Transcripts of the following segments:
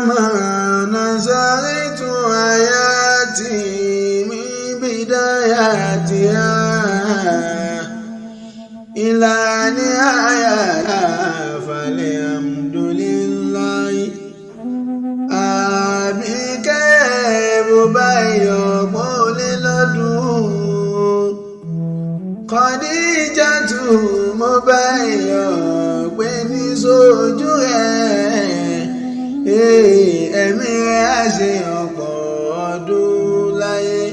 كما نزلت آياتي من بداياتها إلى نهايتها فالحمد لله. àbíkẹ́ bó bá yọ mọ́lẹ́ lọ́dún Khadijatu mo bá yọ pé ní sójú ẹ̀ ẹ̀mí rẹ̀ á ṣe ọ̀pọ̀ ọdún láyé.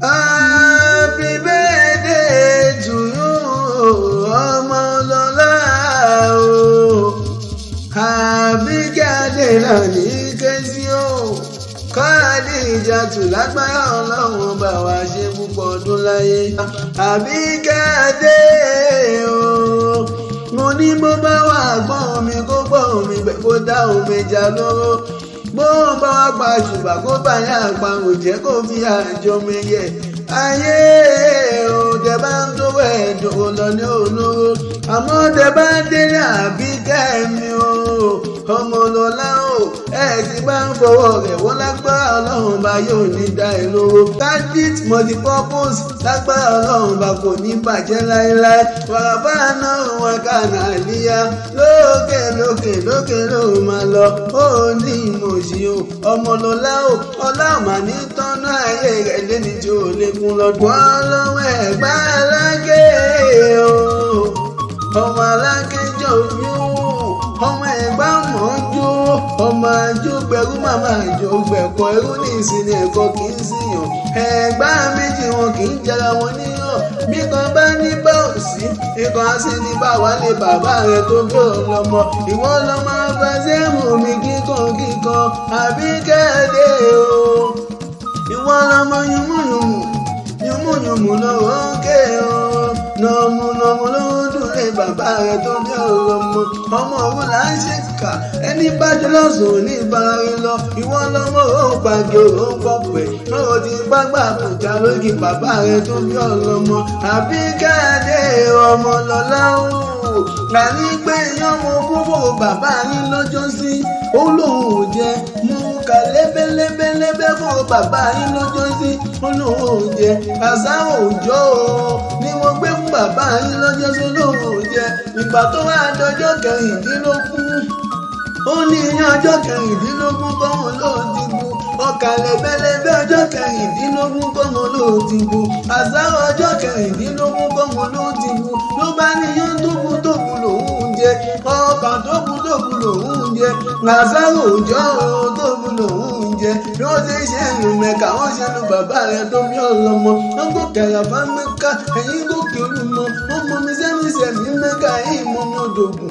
Happy birthday to you Ọmọlọ́lá o. Àbíkẹ́ Adélà ní kẹ́sí o. Khadijatu lágbára Ọlọ́run bá wa ṣe púpọ̀ ọdún láyé. Àbíkẹ́ Adé o. Mo ní bó bá wà gbọ́n mi kó gbọ́n mi gbẹ̀ kó dá omi jà lóró. Bó bá wà pa ṣùgbọ́n kó bá yà pa òjẹ́ kó fi àjọ mi yẹ. Ayé o tẹ bá ń dówó ẹ̀dùn lọ ní olóró. Àmọ́ tẹ bá délé Àbíkẹ́ mi o. Ọmọlọ́lá o ti bá ń fọwọ́ rẹ̀ wọ́n lágbára Ọlọ́run bá yóò ní dá ẹ lówó. Candid multipurpose lágbára Ọlọ́run bá kò ní bàjẹ́ láéláé. Wàràbá náà wọn kàná àlíyá lókè lókè lókè ló máa lọ. Ó ní ìmọ̀ọ́sí o Ọmọlọ́lá o ọlọ́mà ní tọ́nú ayé rẹ̀ lẹ́ni tí ó lékún lọ́dún. Ọlọ́run Ẹ̀gbá Aláké o ọmọ Aláké jọ fún ọmọ Ẹ̀gbá mọ́jú ọmọ àjò gbẹrú màmá àjò gbẹ̀kọ́ ẹrú ní ìsinmi ẹ̀kọ́ kì í síyàn. Ẹ̀gbá méjì wọn kì í jẹra wọn níyàn. Bí kan bá ní bá òsì ikọ̀ á sì ní bá wà lé bàbá rẹ̀ tó bí ọlọ́mọ. Ìwọ lọ́mọ fẹsẹ̀mù mi kíkan kíkan Àbíkẹ́ Adé o. Ìwọ lọ́mọ yùmùyùmù lọ́wọ́ ké o. Nọ̀mùnọ̀mù lọ́wọ́ dùn lé bàbá rẹ̀ tó bí ọlọ́mọ. Ọmọ òun là ń ṣe kà ẹni bá jọ lọ́sùn ní ìbáraẹni lọ. Ìwọ lọ́mọ òun pàgẹ́ òun pọ̀pẹ́ lọ́wọ́ ti gbágbá àkùjá lórí bàbá rẹ̀ tó bí ọlọ́mọ. Àbíkẹ́ Adé Ọmọlọ́lá o. Gbàní pé yánmọ kúrò bàbá yín lọ́jọ́ sí. Ó lóun ò jẹ mú ká lébélébélébé fún bàbá yín lọ́jọ́ sí. Ó lóun ò jẹ àṣà òòjọ́ o ni mo gbé fún bàbá yín lọ́jọ́ sí. Lóun ò jẹ ìgbà tó wá dọjọ́ kẹrìndínlógún. Ó ní ọjọ́ kẹrìndínlógún kọ́mọ ló ti bu. Ọkà lẹ́bẹ́lẹ́bẹ́ ọjọ́ kẹrìndínlógún kọ́mọ ló ti bu. Àṣà ọjọ́ kẹrìndínlógún kọ́mọ ló ti bu. Ló bá níyàn tókù lòún jẹ. Ọkà tókù lòún jẹ. Àṣà òòjọ́ tókù lòún jẹ. Bí wọ́n ti ṣe ìlú Mẹ́kà wọ́n ṣe lu bàbá rẹ̀ tó bí ọlọ́mọ. Wọ́n gòkè àràfá Mẹ́kà ẹ̀yìn gòkè Olúmọ. Wọ́n mọ mi sẹ́mi Mẹ́kà ẹ̀yìn mọ́ mi Òdògùn.